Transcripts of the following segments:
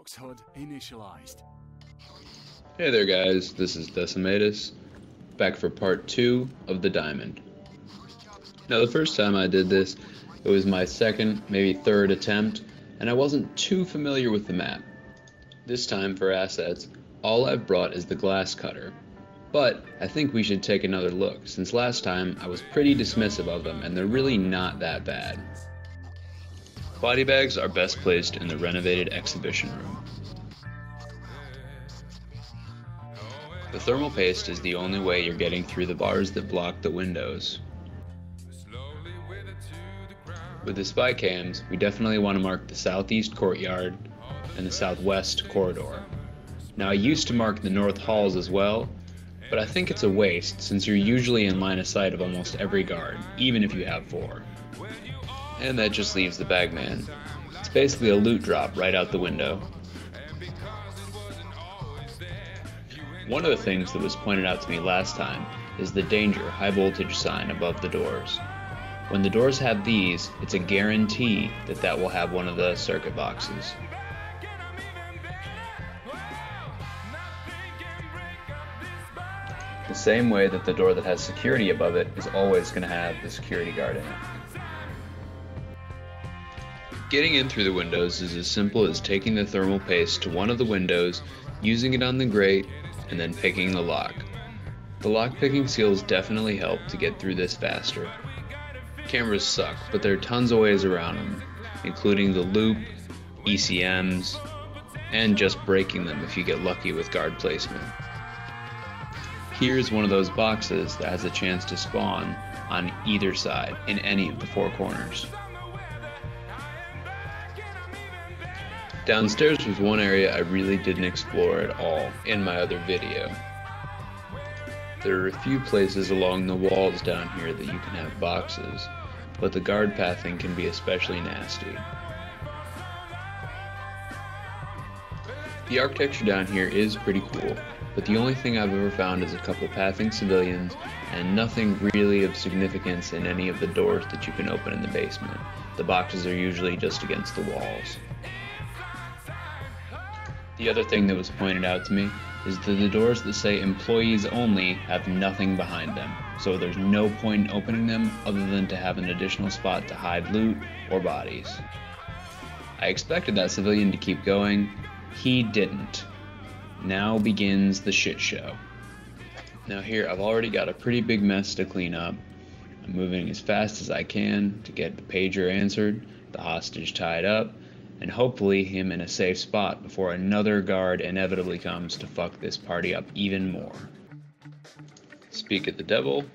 HoxHud initialized. Hey there guys, this is Decamatus, back for part 2 of the diamond. Now the first time I did this, it was my second, maybe third attempt, and I wasn't too familiar with the map. This time for assets, all I've brought is the glass cutter. But I think we should take another look, since last time I was pretty dismissive of them and they're really not that bad. Body bags are best placed in the renovated exhibition room. The thermal paste is the only way you're getting through the bars that block the windows. With the spy cams, we definitely want to mark the southeast courtyard and the southwest corridor. Now I used to mark the north halls as well, but I think it's a waste since you're usually in line of sight of almost every guard, even if you have 4. And that just leaves the bagman. It's basically a loot drop right out the window. One of the things that was pointed out to me last time is the danger high voltage sign above the doors. When the doors have these, it's a guarantee that that will have one of the circuit boxes. The same way that the door that has security above it is always going to have the security guard in it. Getting in through the windows is as simple as taking the thermal paste to one of the windows, using it on the grate, and then picking the lock. The lock picking seals definitely help to get through this faster. Cameras suck, but there are tons of ways around them, including the loop, ECMs, and just breaking them if you get lucky with guard placement. Here's one of those boxes that has a chance to spawn on either side in any of the 4 corners. Downstairs was one area I really didn't explore at all in my other video. There are a few places along the walls down here that you can have boxes, but the guard pathing can be especially nasty. The architecture down here is pretty cool, but the only thing I've ever found is a couple pathing civilians and nothing really of significance in any of the doors that you can open in the basement. The boxes are usually just against the walls. The other thing that was pointed out to me is that the doors that say employees only have nothing behind them, so there's no point in opening them other than to have an additional spot to hide loot or bodies. I expected that civilian to keep going. He didn't. Now begins the shit show. Now here I've already got a pretty big mess to clean up. I'm moving as fast as I can to get the pager answered, the hostage tied up, and hopefully him in a safe spot before another guard inevitably comes to fuck this party up even more. Speak of the devil.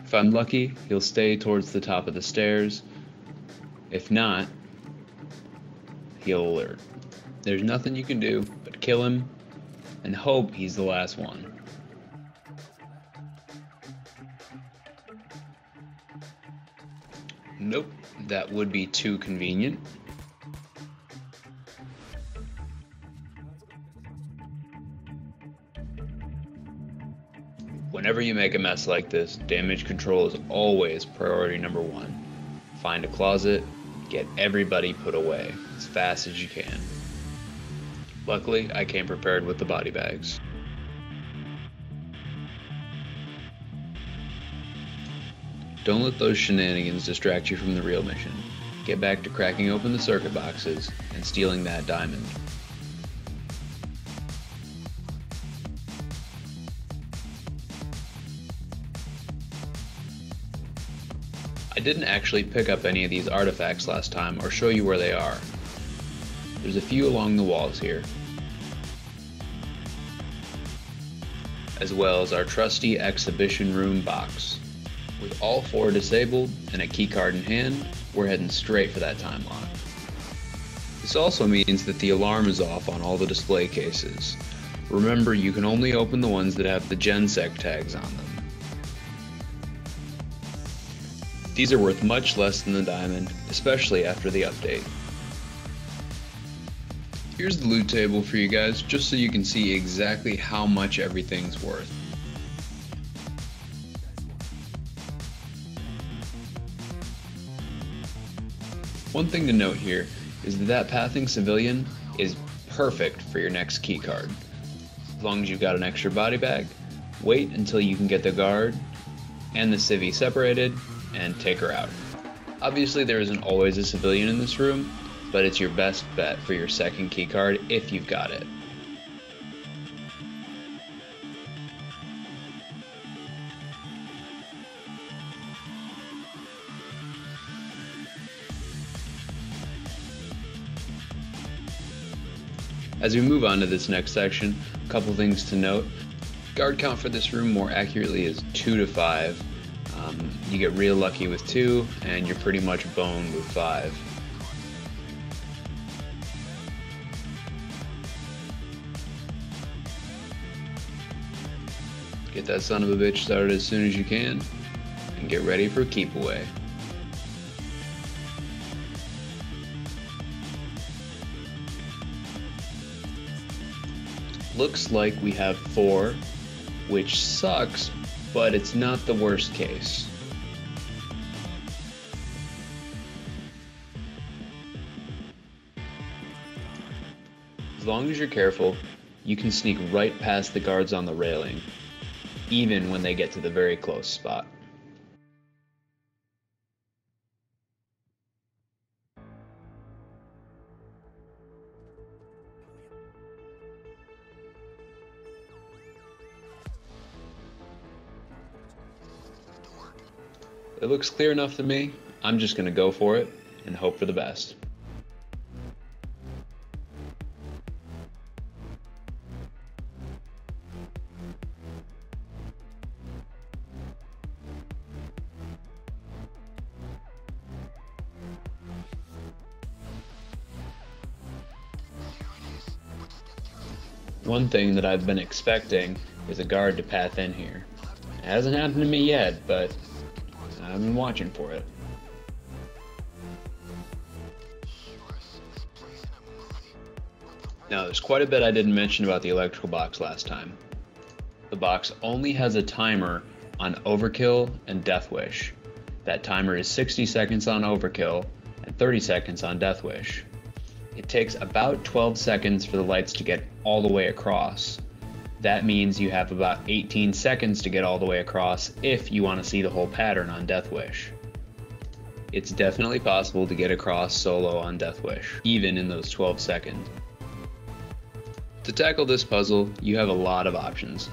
If I'm lucky, he'll stay towards the top of the stairs. If not, he'll alert. There's nothing you can do but kill him and hope he's the last one. Nope, that would be too convenient. Whenever you make a mess like this, damage control is always priority number 1. Find a closet, get everybody put away as fast as you can. Luckily, I came prepared with the body bags. Don't let those shenanigans distract you from the real mission. Get back to cracking open the circuit boxes and stealing that diamond. I didn't actually pick up any of these artifacts last time or show you where they are. There's a few along the walls here, as well as our trusty exhibition room box. With all 4 disabled and a keycard in hand, we're heading straight for that time lock. This also means that the alarm is off on all the display cases. Remember, you can only open the ones that have the GenSec tags on them. These are worth much less than the diamond, especially after the update. Here's the loot table for you guys, just so you can see exactly how much everything's worth. One thing to note here is that pathing civilian is perfect for your next keycard. As long as you've got an extra body bag, wait until you can get the guard and the civvy separated and take her out. Obviously there isn't always a civilian in this room, but it's your best bet for your second keycard if you've got it. As we move on to this next section, a couple things to note. Guard count for this room more accurately is 2 to 5. You get real lucky with 2, and you're pretty much boned with 5. Get that son of a bitch started as soon as you can, and get ready for keep away. Looks like we have 4, which sucks, but it's not the worst case. As long as you're careful, you can sneak right past the guards on the railing, even when they get to the very close spot. It looks clear enough to me. I'm just going to go for it and hope for the best. One thing that I've been expecting is a guard to path in here. It hasn't happened to me yet, but I've been watching for it. Now, there's quite a bit I didn't mention about the electrical box last time. The box only has a timer on overkill and death wish. That timer is 60 seconds on overkill and 30 seconds on death wish. It takes about 12 seconds for the lights to get all the way across. That means you have about 18 seconds to get all the way across if you want to see the whole pattern on Death Wish. It's definitely possible to get across solo on Death Wish, even in those 12 seconds. To tackle this puzzle, you have a lot of options.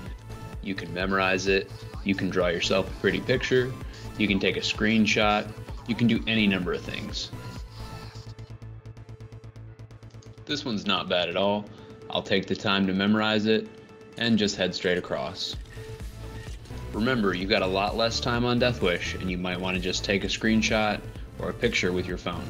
You can memorize it, you can draw yourself a pretty picture, you can take a screenshot, you can do any number of things. This one's not bad at all. I'll take the time to memorize it and just head straight across. Remember, you've got a lot less time on Death Wish, and you might want to just take a screenshot or a picture with your phone.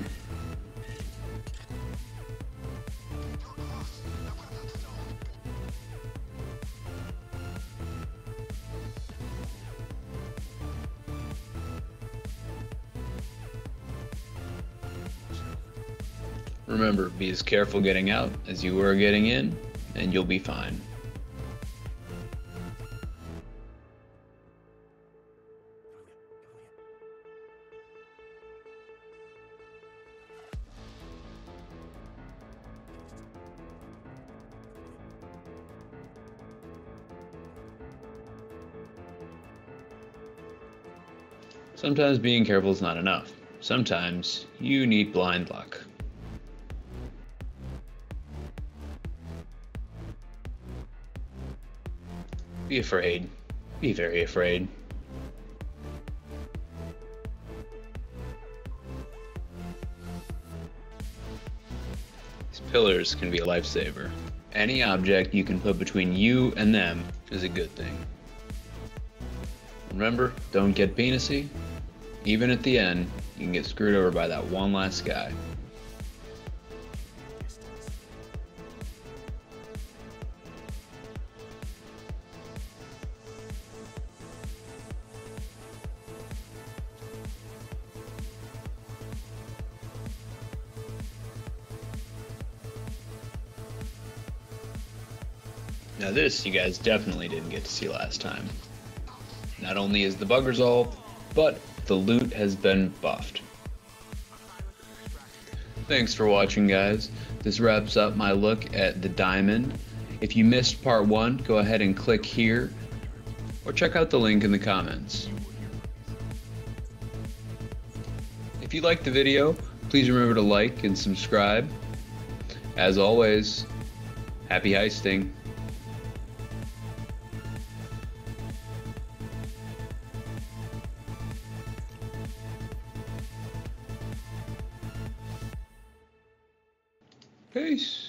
Remember, be as careful getting out as you were getting in, and you'll be fine. Sometimes being careful is not enough. Sometimes you need blind luck. Be afraid. Be very afraid. These pillars can be a lifesaver. Any object you can put between you and them is a good thing. Remember, don't get penisy. Even at the end, you can get screwed over by that one last guy. Now this you guys definitely didn't get to see last time. Not only is the bug resolved, but the loot has been buffed. Thanks for watching, guys. This wraps up my look at the diamond. If you missed part 1, go ahead and click here, or check out the link in the comments. If you liked the video, please remember to like and subscribe. As always, happy heisting. Peace.